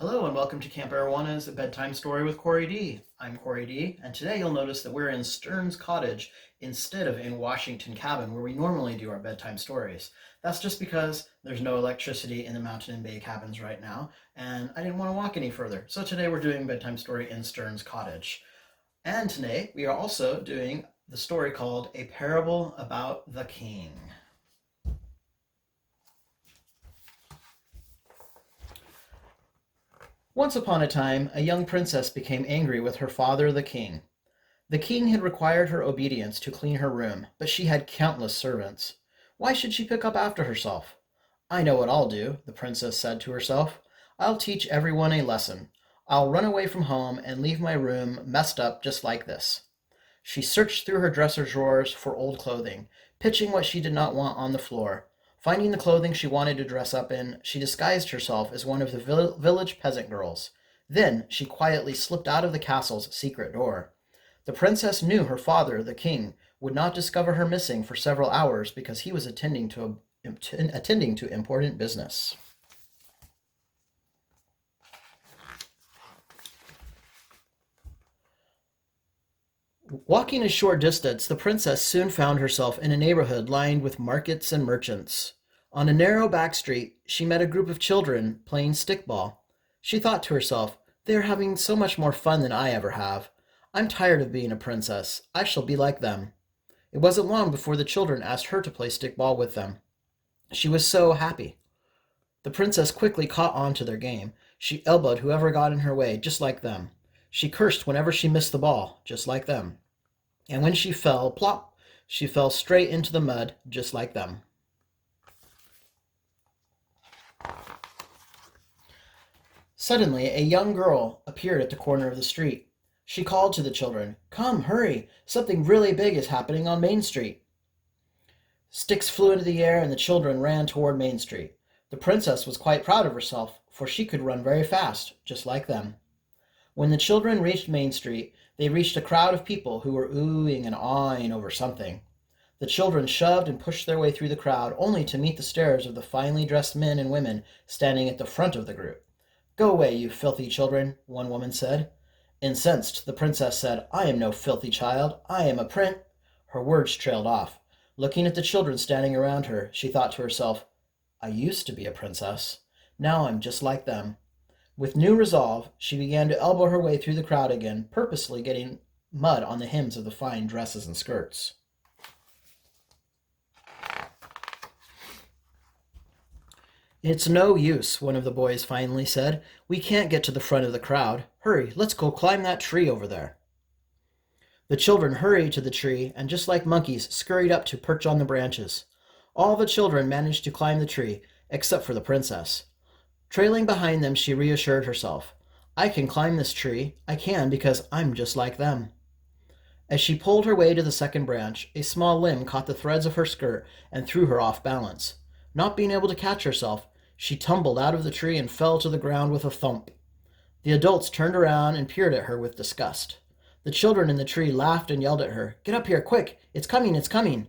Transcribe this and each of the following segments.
Hello and welcome to Camp Arowana's Bedtime Story with CoreyD. I'm CoreyD, and today you'll notice that we're in Stearns Cottage instead of in Washington Cabin where we normally do our bedtime stories. That's just because there's no electricity in the Mountain and Bay cabins right now, and I didn't want to walk any further. So today we're doing Bedtime Story in Stearns Cottage. And today we are also doing the story called A Parable About the King. Once upon a time, a young princess became angry with her father, the king. The king had required her obedience to clean her room, but she had countless servants. Why should she pick up after herself? I know what I'll do, the princess said to herself. I'll teach everyone a lesson. I'll run away from home and leave my room messed up just like this. She searched through her dresser drawers for old clothing, pitching what she did not want on the floor. Finding the clothing she wanted to dress up in, she disguised herself as one of the village peasant girls. Then she quietly slipped out of the castle's secret door. The princess knew her father, the king, would not discover her missing for several hours because he was attending to important business. Walking a short distance, the princess soon found herself in a neighborhood lined with markets and merchants. On a narrow back street, she met a group of children playing stickball. She thought to herself, they are having so much more fun than I ever have. I'm tired of being a princess. I shall be like them. It wasn't long before the children asked her to play stickball with them. She was so happy. The princess quickly caught on to their game. She elbowed whoever got in her way, just like them. She cursed whenever she missed the ball, just like them. And when she fell, plop, she fell straight into the mud, just like them. Suddenly, a young girl appeared at the corner of the street. She called to the children, "Come, hurry! Something really big is happening on Main Street." Sticks flew into the air and the children ran toward Main Street. The princess was quite proud of herself, for she could run very fast, just like them. When the children reached Main Street, they reached a crowd of people who were oohing and awing over something. The children shoved and pushed their way through the crowd, only to meet the stares of the finely dressed men and women standing at the front of the group. "Go away, you filthy children," one woman said. Incensed, the princess said, "I am no filthy child. I am a prince." Her words trailed off. Looking at the children standing around her, she thought to herself, I used to be a princess. Now I'm just like them. With new resolve, she began to elbow her way through the crowd again, purposely getting mud on the hems of the fine dresses and skirts. "It's no use," one of the boys finally said. "We can't get to the front of the crowd. Hurry, let's go climb that tree over there." The children hurried to the tree and, just like monkeys, scurried up to perch on the branches. All the children managed to climb the tree, except for the princess. Trailing behind them, she reassured herself, "I can climb this tree. I can because I'm just like them." As she pulled her way to the second branch, a small limb caught the threads of her skirt and threw her off balance. Not being able to catch herself, she tumbled out of the tree and fell to the ground with a thump. The adults turned around and peered at her with disgust. The children in the tree laughed and yelled at her, "Get up here, quick! It's coming, it's coming!"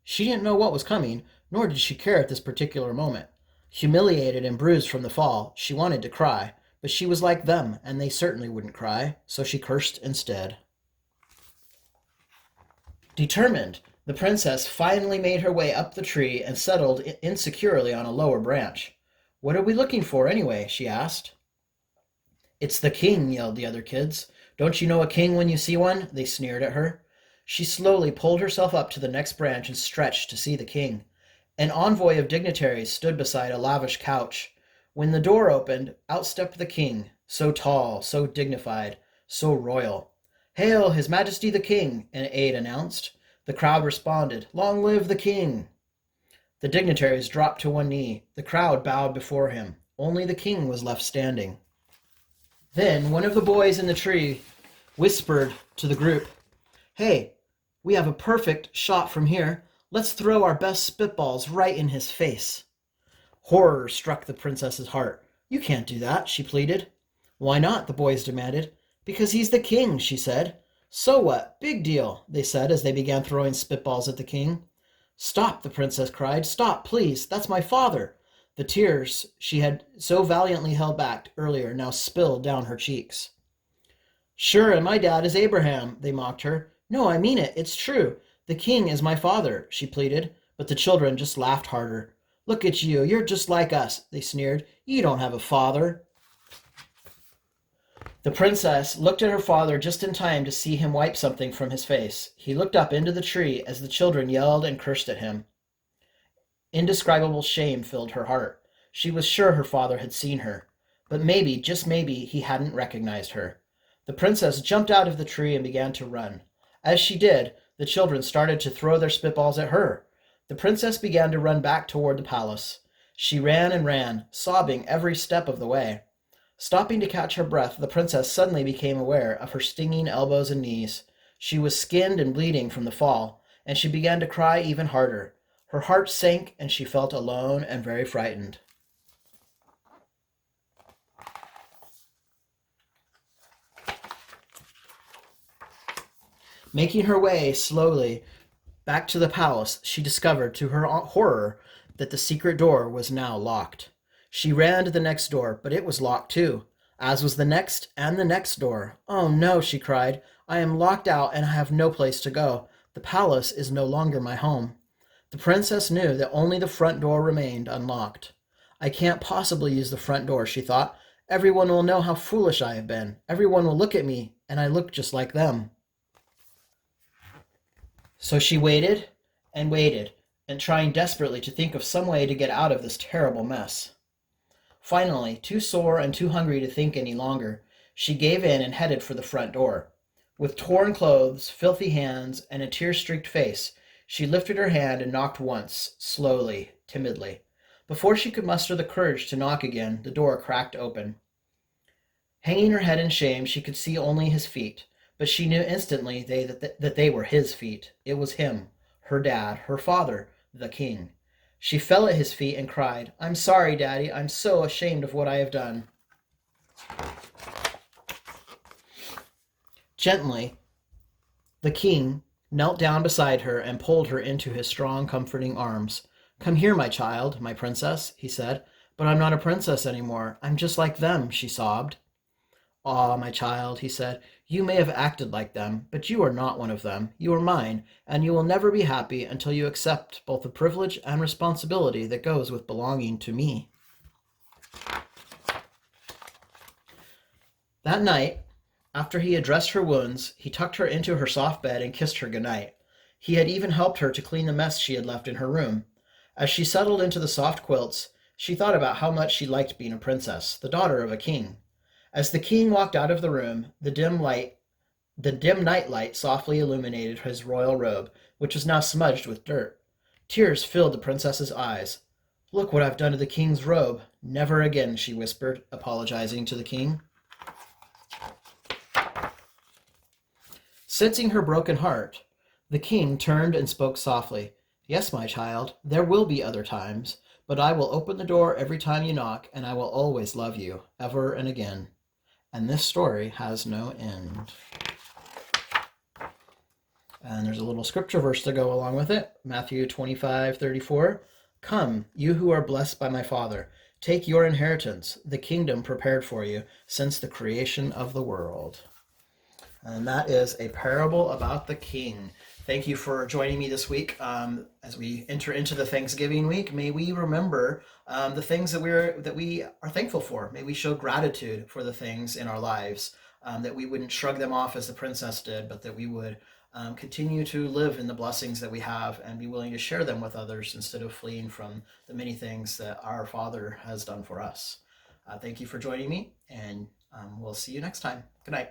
She didn't know what was coming, nor did she care at this particular moment. Humiliated and bruised from the fall, she wanted to cry, but she was like them, and they certainly wouldn't cry, so she cursed instead. Determined, the princess finally made her way up the tree and settled insecurely on a lower branch. "What are we looking for, anyway?" she asked. "It's the king," yelled the other kids. "Don't you know a king when you see one?" They sneered at her. She slowly pulled herself up to the next branch and stretched to see the king. An envoy of dignitaries stood beside a lavish couch. When the door opened, out stepped the king, so tall, so dignified, so royal. "Hail, His Majesty the King," an aide announced. The crowd responded, "Long live the king!" The dignitaries dropped to one knee. The crowd bowed before him. Only the king was left standing. Then one of the boys in the tree whispered to the group, "Hey, we have a perfect shot from here. Let's throw our best spitballs right in his face." Horror struck the princess's heart. "You can't do that," she pleaded. "Why not?" the boys demanded. "Because he's the king," she said. "So what? Big deal," they said as they began throwing spitballs at the king. "Stop," the princess cried. "Stop, please. That's my father." The tears she had so valiantly held back earlier now spilled down her cheeks. Sure, and my dad is Abraham, they mocked her. No, I mean it. It's true. The king is my father, she pleaded, but the children just laughed harder. Look at you. You're just like us, they sneered. You don't have a father. The princess looked at her father just in time to see him wipe something from his face. He looked up into the tree as the children yelled and cursed at him. Indescribable shame filled her heart. She was sure her father had seen her, but maybe, just maybe, he hadn't recognized her. The princess jumped out of the tree and began to run. As she did, the children started to throw their spitballs at her. The princess began to run back toward the palace. She ran and ran, sobbing every step of the way. Stopping to catch her breath, the princess suddenly became aware of her stinging elbows and knees. She was skinned and bleeding from the fall, and she began to cry even harder. Her heart sank, and she felt alone and very frightened. Making her way slowly back to the palace, she discovered to her horror that the secret door was now locked. She ran to the next door, but it was locked too, as was the next and the next door. Oh no, she cried. I am locked out and I have no place to go. The palace is no longer my home. The princess knew that only the front door remained unlocked. I can't possibly use the front door, she thought. Everyone will know how foolish I have been. Everyone will look at me, and I look just like them. So she waited, and trying desperately to think of some way to get out of this terrible mess. Finally, too sore and too hungry to think any longer, she gave in and headed for the front door. With torn clothes, filthy hands, and a tear-streaked face, she lifted her hand and knocked once, slowly, timidly. Before she could muster the courage to knock again, the door cracked open. Hanging her head in shame, she could see only his feet, but she knew instantly that they were his feet. It was him, her dad, her father, the king. She fell at his feet and cried, I'm sorry, Daddy. I'm so ashamed of what I have done. Gently, the king knelt down beside her and pulled her into his strong, comforting arms. Come here, my child, my princess, he said. But I'm not a princess anymore. I'm just like them, she sobbed. Ah, my child, he said, you may have acted like them, but you are not one of them. You are mine, and you will never be happy until you accept both the privilege and responsibility that goes with belonging to me. That night, after he had dressed her wounds, he tucked her into her soft bed and kissed her goodnight. He had even helped her to clean the mess she had left in her room. As she settled into the soft quilts, she thought about how much she liked being a princess, the daughter of a king. As the king walked out of the room, the dim night light softly illuminated his royal robe, which was now smudged with dirt. Tears filled the princess's eyes. Look what I've done to the king's robe. Never again, she whispered, apologizing to the king. Sensing her broken heart, the king turned and spoke softly. Yes, my child, there will be other times, but I will open the door every time you knock, and I will always love you, ever and again. And this story has no end. And there's a little scripture verse to go along with it. Matthew 25:34. Come, you who are blessed by my Father, take your inheritance, the kingdom prepared for you since the creation of the world. And that is a parable about the king. Thank you for joining me this week. As we enter into the Thanksgiving week, may we remember the things that we are thankful for. May we show gratitude for the things in our lives, that we wouldn't shrug them off as the princess did, but that we would continue to live in the blessings that we have and be willing to share them with others instead of fleeing from the many things that our Father has done for us. Thank you for joining me, and we'll see you next time. Good night.